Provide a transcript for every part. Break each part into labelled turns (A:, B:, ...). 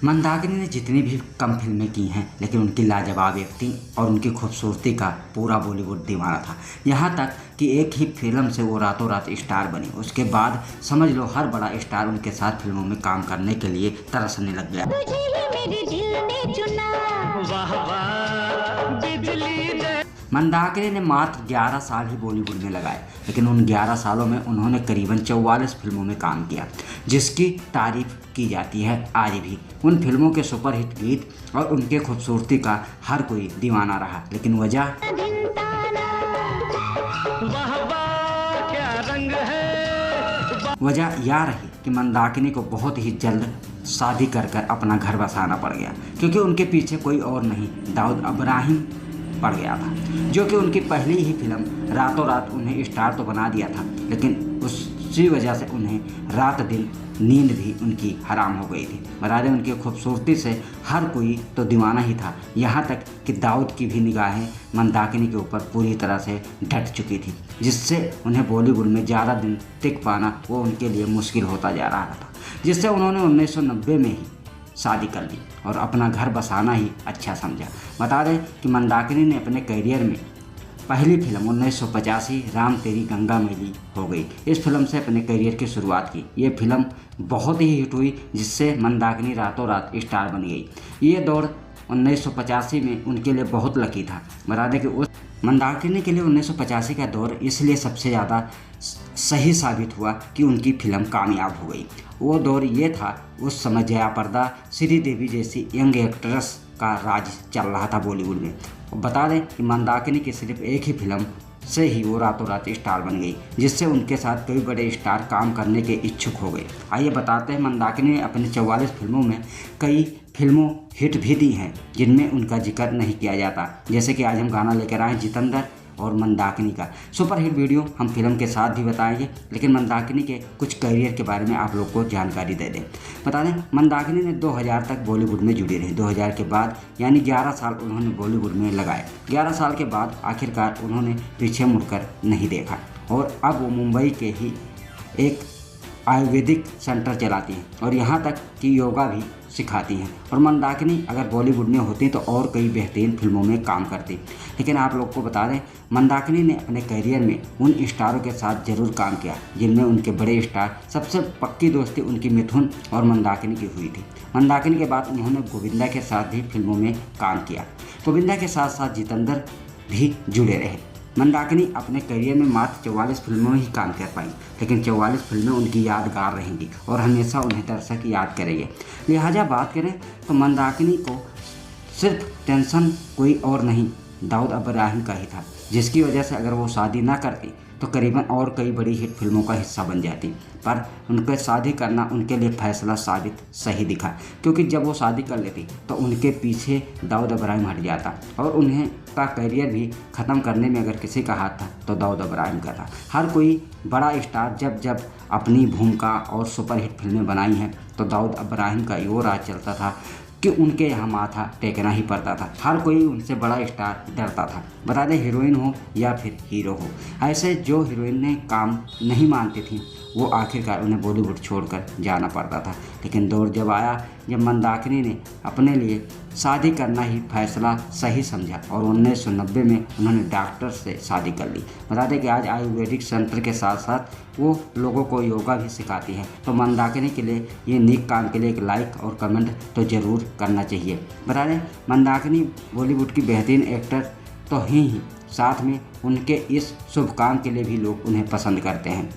A: मंदाकिनी ने जितनी भी कम फिल्में की हैं, लेकिन उनकी लाजवाब एक्टिंग और उनकी खूबसूरती का पूरा बॉलीवुड दीवाना था। यहाँ तक कि एक ही फिल्म से वो रातों रात स्टार बनी। उसके बाद समझ लो हर बड़ा स्टार उनके साथ फिल्मों में काम करने के लिए तरसने लग गया। मंदाकिनी ने मात्र 11 साल ही बॉलीवुड में लगाए, लेकिन उन 11 सालों में उन्होंने करीबन 44 फिल्मों में काम किया, जिसकी तारीफ की जाती है आज भी। उन फिल्मों के सुपरहिट गीत और उनके खूबसूरती का हर कोई दीवाना रहा, लेकिन वजह यह रही कि मंदाकिनी को बहुत ही जल्द शादी कर अपना घर बसाना पड़ गया, क्योंकि उनके पीछे कोई और नहीं, दाऊद इब्राहिम पड़ गया था, जो कि उनकी पहली ही फिल्म रातों रात उन्हें स्टार तो बना दिया था, लेकिन उसी वजह से उन्हें रात दिन नींद भी उनकी हराम हो गई थी। बता दें, उनकी खूबसूरती से हर कोई तो दीवाना ही था, यहाँ तक कि दाऊद की भी निगाहें मंदाकिनी के ऊपर पूरी तरह से ढट चुकी थी, जिससे उन्हें बॉलीवुड में ज़्यादा दिन टिक पाना वो उनके लिए मुश्किल होता जा रहा था, जिससे उन्होंने 1990 में ही शादी कर ली और अपना घर बसाना ही अच्छा समझा। बता दें कि मंदाकिनी ने अपने करियर में पहली फिल्म 1985 राम तेरी गंगा मैली हो गई, इस फिल्म से अपने करियर की शुरुआत की। ये फिल्म बहुत ही हिट हुई, जिससे मंदाकिनी रातों रात स्टार बन गई। ये दौर 1985 में उनके लिए बहुत लकी था। बता दें कि उस मंदाकिनी के लिए 1985 का दौर इसलिए सबसे ज़्यादा सही साबित हुआ कि उनकी फिल्म कामयाब हो गई। वो दौर ये था, उस समय जया प्रदा, श्रीदेवी जैसी यंग एक्ट्रेस का राज चल रहा था बॉलीवुड में। बता दें कि मंदाकिनी की सिर्फ एक ही फिल्म से ही वो रातों रात स्टार बन गई, जिससे उनके साथ कई बड़े स्टार काम करने के इच्छुक हो गए। आइए बताते हैं, मंदाकिनी ने अपने 44 फिल्मों में कई फिल्मों हिट भी दी हैं, जिनमें उनका जिक्र नहीं किया जाता। जैसे कि आज हम गाना लेकर आए जितेंद्र और मंदाकिनी का सुपरहिट वीडियो हम फिल्म के साथ भी बताएंगे, लेकिन मंदाकिनी के कुछ करियर के बारे में आप लोग को जानकारी दे दें। बता दें, मंदाकिनी ने 2000 तक बॉलीवुड में जुड़ी रही। 2000 के बाद यानी 11 साल उन्होंने बॉलीवुड में लगाए। 11 साल के बाद आखिरकार उन्होंने पीछे मुड़कर नहीं देखा और अब वो मुंबई के ही एक आयुर्वेदिक सेंटर चलाती हैं और यहाँ तक कि योगा भी सिखाती हैं। और मंदाकिनी अगर बॉलीवुड में होती तो और कई बेहतरीन फिल्मों में काम करती, लेकिन आप लोग को बता दें, मंदाकिनी ने अपने करियर में उन स्टारों के साथ ज़रूर काम किया जिनमें उनके बड़े स्टार। सबसे पक्की दोस्ती उनकी मिथुन और मंदाकिनी की हुई थी। मंदाकिनी के बाद उन्होंने गोविंदा के साथ भी फिल्मों में काम किया। गोविंदा के साथ साथ जितेंद्र भी जुड़े रहे। मंदाकिनी अपने करियर में मात्र 44 फिल्मों में ही काम कर पाई, लेकिन 44 फिल्में उनकी यादगार रहेंगी और हमेशा उन्हें दर्शक याद करेंगे। लिहाजा बात करें तो मंदाकिनी को सिर्फ टेंशन कोई और नहीं, दाऊद इब्राहिम का ही था, जिसकी वजह से अगर वो शादी ना करती तो करीबन और कई बड़ी हिट फिल्मों का हिस्सा बन जाती। पर उनके शादी करना उनके लिए फैसला साबित सही दिखा, क्योंकि जब वो शादी कर लेती तो उनके पीछे दाऊद इब्राहिम हट जाता और उन्हें का करियर भी ख़त्म करने में अगर किसी का हाथ था तो दाऊद इब्राहिम का था। हर कोई बड़ा स्टार जब अपनी भूमिका और सुपरहिट फिल्में बनाई हैं तो दाऊद इब्राहिम का वो राज चलता था कि उनके यहाँ माथा टेकना ही पड़ता था। हर कोई उनसे बड़ा स्टार डरता था, बता दें हीरोइन हो या फिर हीरो हो। ऐसे जो हीरोइन ने काम नहीं मानती थी वो आखिरकार उन्हें बॉलीवुड छोड़कर जाना पड़ता था। लेकिन दौर जब आया जब मंदाकिनी ने अपने लिए शादी करना ही फैसला सही समझा और 1990 में उन्होंने डॉक्टर से शादी कर ली। बता दें कि आज आयुर्वेदिक सेंटर के साथ साथ वो लोगों को योगा भी सिखाती है। तो मंदाकिनी के लिए ये नेक काम के लिए एक लाइक और कमेंट तो ज़रूर करना चाहिए। बता दें, मंदाकिनी बॉलीवुड की बेहतरीन एक्टर तो हैं ही, साथ में उनके इस शुभ काम के लिए भी लोग उन्हें पसंद करते हैं।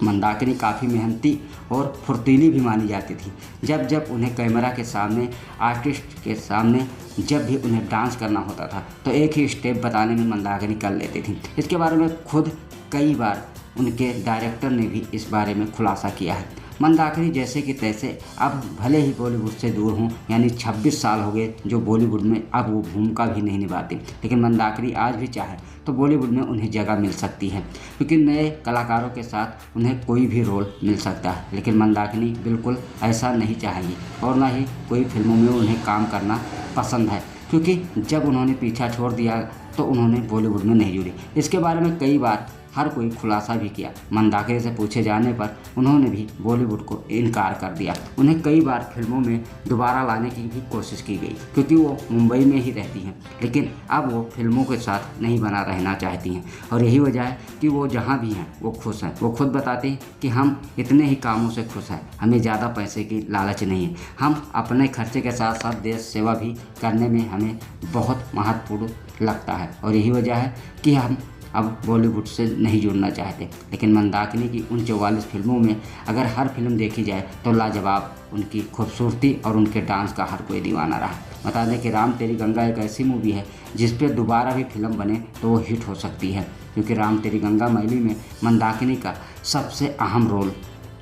A: मंदाकिनी काफ़ी मेहनती और फुर्तीली भी मानी जाती थी। जब उन्हें कैमरा के सामने, आर्टिस्ट के सामने जब भी उन्हें डांस करना होता था तो एक ही स्टेप बताने में मंदाकिनी कर लेती थी। इसके बारे में खुद कई बार उनके डायरेक्टर ने भी इस बारे में खुलासा किया है। मंदाकिनी जैसे कि तैसे अब भले ही बॉलीवुड से दूर हों, यानी 26 साल हो गए जो बॉलीवुड में अब वो भूमिका भी नहीं निभाती, लेकिन मंदाकिनी आज भी चाहे तो बॉलीवुड में उन्हें जगह मिल सकती है, क्योंकि नए कलाकारों के साथ उन्हें कोई भी रोल मिल सकता है। लेकिन मंदाकिनी बिल्कुल ऐसा नहीं चाहेंगी और ना ही कोई फिल्मों में उन्हें काम करना पसंद है, क्योंकि जब उन्होंने पीछा छोड़ दिया तो उन्होंने बॉलीवुड में नहीं जुड़ी। इसके बारे में कई बार हर कोई खुलासा भी किया। मंदाकिनी से पूछे जाने पर उन्होंने भी बॉलीवुड को इनकार कर दिया। उन्हें कई बार फिल्मों में दोबारा लाने की भी कोशिश की गई क्योंकि वो मुंबई में ही रहती हैं, लेकिन अब वो फिल्मों के साथ नहीं बना रहना चाहती हैं और यही वजह है कि वो जहाँ भी हैं वो खुश हैं। वो खुद बताती हैं कि हम इतने ही कामों से खुश हैं, हमें ज़्यादा पैसे की लालच नहीं है, हम अपने खर्चे के साथ साथ देश सेवा भी करने में हमें बहुत महत्वपूर्ण लगता है और यही वजह है कि हम अब बॉलीवुड से नहीं जुड़ना चाहते। लेकिन मंदाकिनी की उन 44 फिल्मों में अगर हर फिल्म देखी जाए तो लाजवाब उनकी खूबसूरती और उनके डांस का हर कोई दीवाना रहा। बता दें कि राम तेरी गंगा एक ऐसी मूवी है जिस पे दोबारा भी फिल्म बने तो वो हिट हो सकती है, क्योंकि राम तेरी गंगा मैली में मंदाकिनी का सबसे अहम रोल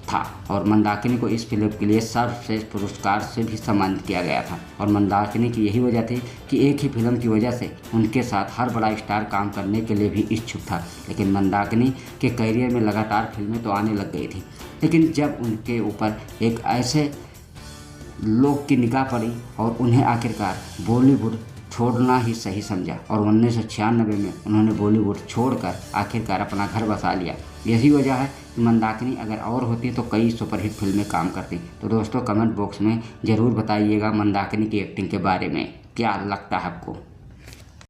A: था और मंदाकिनी को इस फिल्म के लिए सर्वश्रेष्ठ पुरस्कार से भी सम्मानित किया गया था। और मंदाकिनी की यही वजह थी कि एक ही फिल्म की वजह से उनके साथ हर बड़ा स्टार काम करने के लिए भी इच्छुक था। लेकिन मंदाकिनी के करियर में लगातार फिल्में तो आने लग गई थी, लेकिन जब उनके ऊपर एक ऐसे लोग की निगाह पड़ी और उन्हें आखिरकार बॉलीवुड छोड़ना ही सही समझा और 1996 में उन्होंने बॉलीवुड छोड़कर आखिरकार अपना घर बसा लिया। यही वजह है कि मंदाकिनी अगर और होती तो कई सुपरहिट फिल्में काम करती। तो दोस्तों कमेंट बॉक्स में ज़रूर बताइएगा मंदाकिनी की एक्टिंग के बारे में क्या लगता है आपको।